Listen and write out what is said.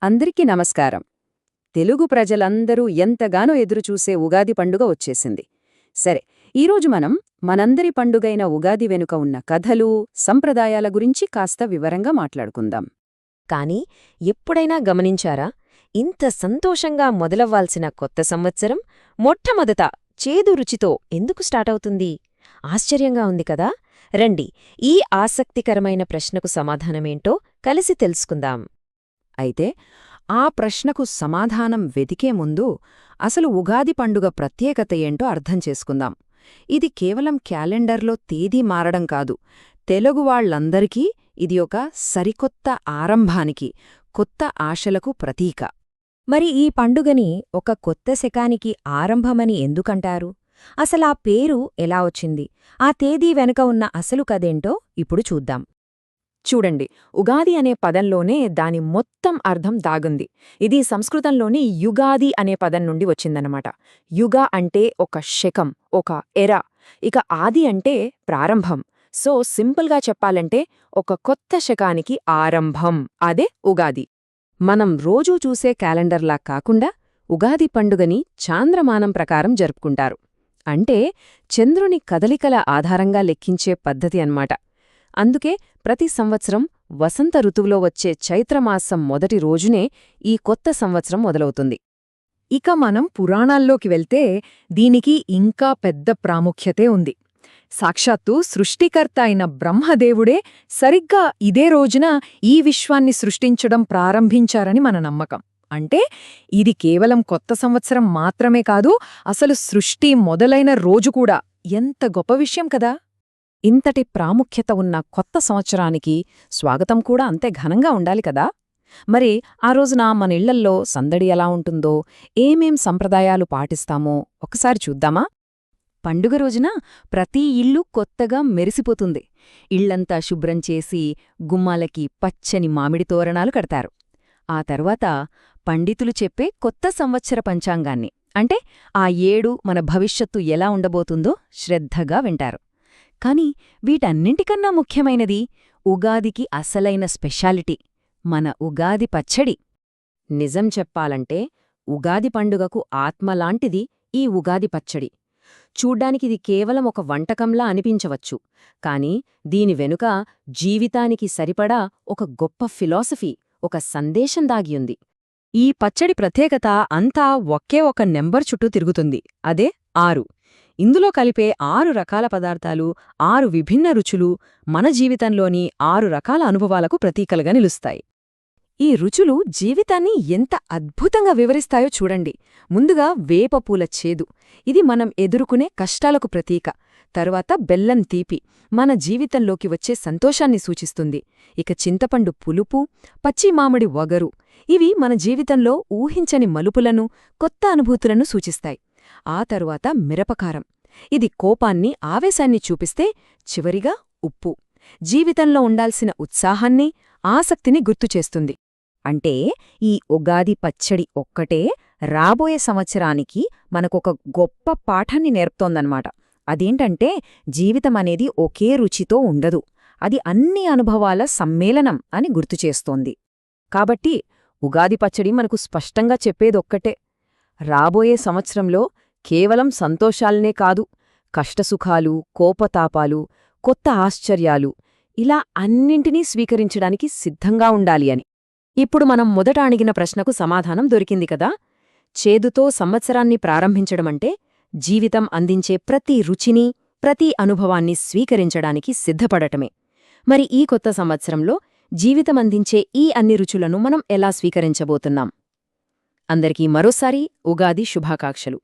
అందరికీ నమస్కారం. తెలుగు ప్రజలందరూ ఎంతగానో ఎదురుచూసే ఉగాది పండుగ వచ్చేసింది. సరే, ఈరోజు మనందరి పండుగైన ఉగాది వెనుక ఉన్న కథలు, సంప్రదాయాల గురించి కాస్త వివరంగా మాట్లాడుకుందాం. కాని ఎప్పుడైనా గమనించారా, ఇంత సంతోషంగా మొదలవ్వాల్సిన కొత్త సంవత్సరం మొట్టమొదట చేదు రుచితో ఎందుకు స్టార్టవుతుంది? ఆశ్చర్యంగా ఉంది కదా. రండి, ఈ ఆసక్తికరమైన ప్రశ్నకు సమాధానమేంటో కలిసి తెలుసుకుందాం. అయితే ఆ ప్రశ్నకు సమాధానం వెతికే ముందు అసలు ఉగాది పండుగ ప్రత్యేకత ఏంటో అర్థం చేసుకుందాం. ఇది కేవలం క్యాలెండర్లో తేదీ మారడం కాదు, తెలుగువాళ్లందరికీ ఇది ఒక సరికొత్త ఆరంభానికి, కొత్త ఆశలకు ప్రతీక. మరి ఈ పండుగని ఒక కొత్త శకానికి ఆరంభమని ఎందుకంటారు? అసలా పేరు ఎలా వచ్చింది? ఆ తేదీ వెనుక ఉన్న అసలు కథేంటో ఇప్పుడు చూద్దాం. చూడండి, ఉగాది అనే పదంలోనే దాని మొత్తం అర్థం దాగుంది. ఇది సంస్కృతంలోని యుగాది అనే పదం నుండి వచ్చిందన్నమాట. యుగ అంటే ఒక శకం, ఒక ఎర. ఇక ఆది అంటే ప్రారంభం. సో సింపుల్గా చెప్పాలంటే ఒక కొత్త శకానికి ఆరంభం. అదే ఉగాది. మనం రోజూ చూసే క్యాలెండర్లా కాకుండా ఉగాది పండుగని చాంద్రమానం ప్రకారం జరుపుకుంటారు. అంటే చంద్రుని కదలికల ఆధారంగా లెక్కించే పద్ధతి అన్నమాట. అందుకే ప్రతి సంవత్సరం వసంత ఋతువులో వచ్చే చైత్రమాసం మొదటి రోజునే ఈ కొత్త సంవత్సరం మొదలవుతుంది. ఇక మనం పురాణాల్లోకి వెళ్తే దీనికి ఇంకా పెద్ద ప్రాముఖ్యతే ఉంది. సాక్షాత్తు సృష్టికర్త అయిన బ్రహ్మదేవుడే సరిగ్గా ఇదే రోజున ఈ విశ్వాన్ని సృష్టించడం ప్రారంభించారని మన నమ్మకం. అంటే ఇది కేవలం కొత్త సంవత్సరం మాత్రమే కాదు, అసలు సృష్టి మొదలైన రోజు కూడా. ఎంత గొప్ప విషయం కదా. ఇంతటి ప్రాముఖ్యత ఉన్న కొత్త సంవత్సరానికి స్వాగతం కూడా అంతే ఘనంగా ఉండాలి కదా. మరి ఆ రోజున మన ఇళ్లల్లో సందడి ఎలా ఉంటుందో, ఏమేం సంప్రదాయాలు పాటిస్తామో ఒకసారి చూద్దామా? పండుగ రోజున ప్రతి ఇల్లు కొత్తగా మెరిసిపోతుంది. ఇళ్లంతా శుభ్రం చేసి గుమ్మాలకి పచ్చని మామిడి తోరణాలు కడతారు. ఆ తర్వాత పండితులు చెప్పే కొత్త సంవత్సర పంచాంగాన్ని, అంటే ఆ ఏడు మన భవిష్యత్తు ఎలా ఉండబోతుందో శ్రద్ధగా వింటారు. కాని వీటన్నింటికన్నా ముఖ్యమైనది ఉగాదికి అసలైన స్పెషాలిటీ, మన ఉగాది పచ్చడి. నిజం చెప్పాలంటే ఉగాది పండుగకు ఆత్మలాంటిది ఈ ఉగాది పచ్చడి. చూడ్డానికిది కేవలం ఒక వంటకంలా అనిపించవచ్చు, కాని దీని వెనుక జీవితానికి సరిపడా ఒక గొప్ప ఫిలాసఫీ, ఒక సందేశం దాగియుంది. ఈ పచ్చడి ప్రత్యేకత అంతా ఒకే ఒక నెంబర్ చుట్టూ తిరుగుతుంది. అదే 6. ఇందులో కలిపే 6 రకాల పదార్థాలు, 6 విభిన్న రుచులు మన జీవితంలోని 6 రకాల అనుభవాలకు ప్రతీకలుగా నిలుస్తాయి. ఈ రుచులు జీవితాన్ని ఎంత అద్భుతంగా వివరిస్తాయో చూడండి. ముందుగా వేపపూల చేదు, ఇది మనం ఎదుర్కొనే కష్టాలకు ప్రతీక. తరువాత బెల్లం తీపి, మన జీవితంలోకి వచ్చే సంతోషాన్ని సూచిస్తుంది. ఇక చింతపండు పులుపు, పచ్చి మామిడి వగరు, ఇవి మన జీవితంలో ఊహించని మలుపులను, కొత్త అనుభూతులను సూచిస్తాయి. ఆ తరువాత మిరపకారం, ఇది కోపాన్ని, ఆవేశాన్ని చూపిస్తే. చివరిగా ఉప్పు, జీవితంలో ఉండాల్సిన ఉత్సాహాన్ని, ఆసక్తిని గుర్తుచేస్తుంది. అంటే ఈ ఉగాది పచ్చడి ఒక్కటే రాబోయే సంవత్సరానికి మనకొక గొప్ప పాఠాన్ని నేర్పుతోందన్నమాట. అదేంటంటే జీవితమనేది ఒకే రుచితో ఉండదు, అది అన్ని అనుభవాల సమ్మేళనం అని గుర్తుచేస్తోంది. కాబట్టి ఉగాది పచ్చడి మనకు స్పష్టంగా చెప్పేదొక్కటే, రాబోయే సంవత్సరంలో కేవలం సంతోషాలనే కాదు, కష్టసుఖాలు, కోపతాపాలు, కొత్త ఆశ్చర్యాలు, ఇలా అన్నింటినీ స్వీకరించడానికి సిద్ధంగా ఉండాలి అని. ఇప్పుడు మనం మొదట అడిగిన ప్రశ్నకు సమాధానం దొరికింది కదా. చేదుతో సంవత్సరాన్ని ప్రారంభించడమంటే జీవితం అందించే ప్రతి రుచిని, ప్రతి అనుభవాన్ని స్వీకరించడానికి సిద్ధపడటమే. మరి ఈ కొత్త సంవత్సరంలో జీవితమందించే ఈ అన్ని రుచులను మనం ఎలా స్వీకరించబోతున్నాం? అందరికీ మరోసారి ఉగాది శుభాకాంక్షలు.